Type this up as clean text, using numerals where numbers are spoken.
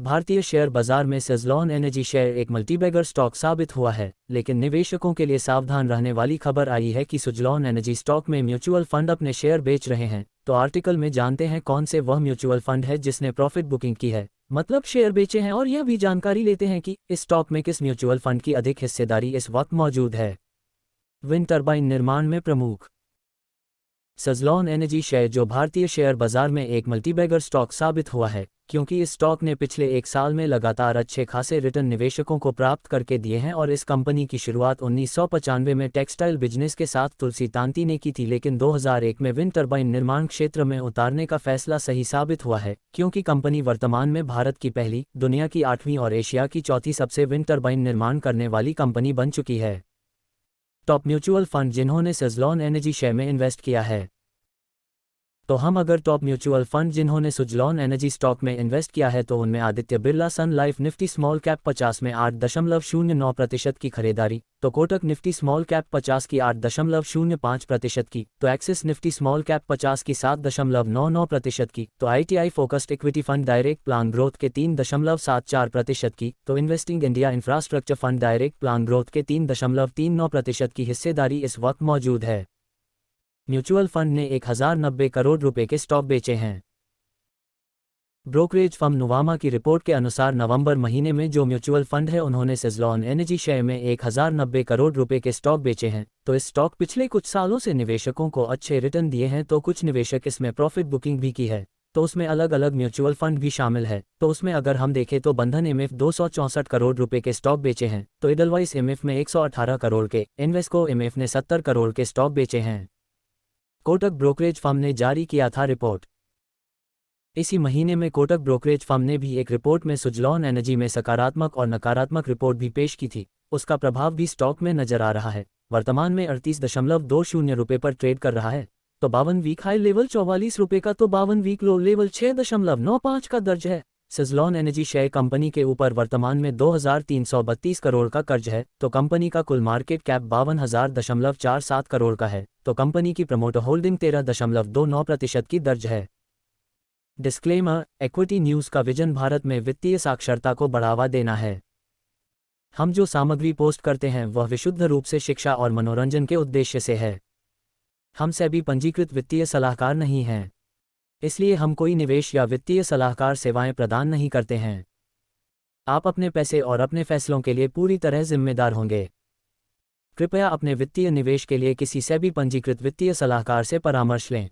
भारतीय शेयर बाजार में सेज़लॉन एनर्जी शेयर एक मल्टीबैगर स्टॉक साबित हुआ है, लेकिन निवेशकों के लिए सावधान रहने वाली खबर आई है कि सेज़लॉन एनर्जी स्टॉक में म्यूचुअल फंड अपने शेयर बेच रहे हैं। तो आर्टिकल में जानते हैं कौन से वह म्यूचुअल फंड है जिसने प्रॉफिट बुकिंग की है, मतलब शेयर बेचे हैं, और यह भी जानकारी लेते हैं कि इस स्टॉक में किस म्यूचुअल फंड की अधिक हिस्सेदारी इस वक्त मौजूद है। विंड टर्बाइन निर्माण में प्रमुख सेज़लॉन एनर्जी शेयर जो भारतीय शेयर बाजार में एक मल्टीबैगर स्टॉक साबित हुआ है, क्योंकि इस स्टॉक ने पिछले एक साल में लगातार अच्छे खासे रिटर्न निवेशकों को प्राप्त करके दिए हैं। और इस कंपनी की शुरुआत 1995 में टेक्सटाइल बिजनेस के साथ तुलसी तांती ने की थी, लेकिन 2001 में विंड टर्बाइन निर्माण क्षेत्र में उतारने का फैसला सही साबित हुआ है, क्योंकि कंपनी वर्तमान में भारत की पहली, दुनिया की 8वीं और एशिया की चौथी सबसे विंड टर्बाइन निर्माण करने वाली कंपनी बन चुकी है। टॉप म्यूचुअल फंड जिन्होंने सेज़लॉन एनर्जी शेयर में इन्वेस्ट किया है। तो हम अगर टॉप म्यूचुअल फंड जिन्होंने सेज़लॉन एनर्जी स्टॉक में इन्वेस्ट किया है तो उनमें आदित्य बिरला सन लाइफ निफ्टी स्मॉल कैप 50 में 8.09% की खरीदारी, तो कोटक निफ्टी स्मॉल कैप 50 की 8.05% की, तो एक्सिस निफ्टी स्मॉल कैप 50 की 7.99% की, तो ITI focused equity fund direct plan growth के 3.74% की, तो investing India infrastructure fund direct plan growth के 3.39% की हिस्सेदारी इस वक्त मौजूद है। म्यूचुअल फंड ने 1090 करोड़ रुपए के स्टॉक बेचे हैं। ब्रोकरेज फर्म नुवामा की रिपोर्ट के अनुसार नवंबर महीने में जो म्यूचुअल फंड है उन्होंने सेज़लॉन एनर्जी शेयर में 1090 करोड़ रुपए के स्टॉक बेचे हैं। तो इस स्टॉक पिछले कुछ सालों से निवेशकों को अच्छे रिटर्न दिए हैं, तो कुछ निवेशक इसमें प्रॉफिट बुकिंग भी की है, तो उसमें अलग अलग म्यूचुअल फंड भी शामिल है। तो उसमें अगर हम देखें तो बंधन एमएफ 264 करोड़ रुपए के स्टॉक बेचे हैं, तो एडलवाइस एमएफ में 118 करोड़ के, इन्वेस्को एमएफ ने 70 करोड़ के स्टॉक बेचे हैं। कोटक ब्रोकरेज फर्म ने जारी किया था रिपोर्ट। इसी महीने में कोटक ब्रोकरेज फर्म ने भी एक रिपोर्ट में सेज़लॉन एनर्जी में सकारात्मक और नकारात्मक रिपोर्ट भी पेश की थी। उसका प्रभाव भी स्टॉक में नजर आ रहा है। वर्तमान में 38.20 रुपये पर ट्रेड कर रहा है, तो 52 वीक हाई लेवल 44 रुपये का, तो 52 वीक लो लेवल 6.95 का दर्ज है। सेज़लॉन एनर्जी शेयर कंपनी के ऊपर वर्तमान में 2332 करोड़ का कर्ज है, तो कंपनी का कुल मार्केट कैप 52,000.47 करोड़ का है, तो कंपनी की प्रमोटर होल्डिंग 13.29% की दर्ज है। डिस्क्लेमर: इक्विटी न्यूज़ का विजन भारत में वित्तीय साक्षरता को बढ़ावा देना है। हम जो सामग्री पोस्ट करते हैं वह विशुद्ध रूप से शिक्षा और मनोरंजन के उद्देश्य से है। हम सेबी पंजीकृत वित्तीय सलाहकार नहीं हैं, इसलिए हम कोई निवेश या वित्तीय सलाहकार सेवाएं प्रदान नहीं करते हैं। आप अपने पैसे और अपने फैसलों के लिए पूरी तरह जिम्मेदार होंगे। कृपया अपने वित्तीय निवेश के लिए किसी सेबी पंजीकृत वित्तीय सलाहकार से परामर्श लें।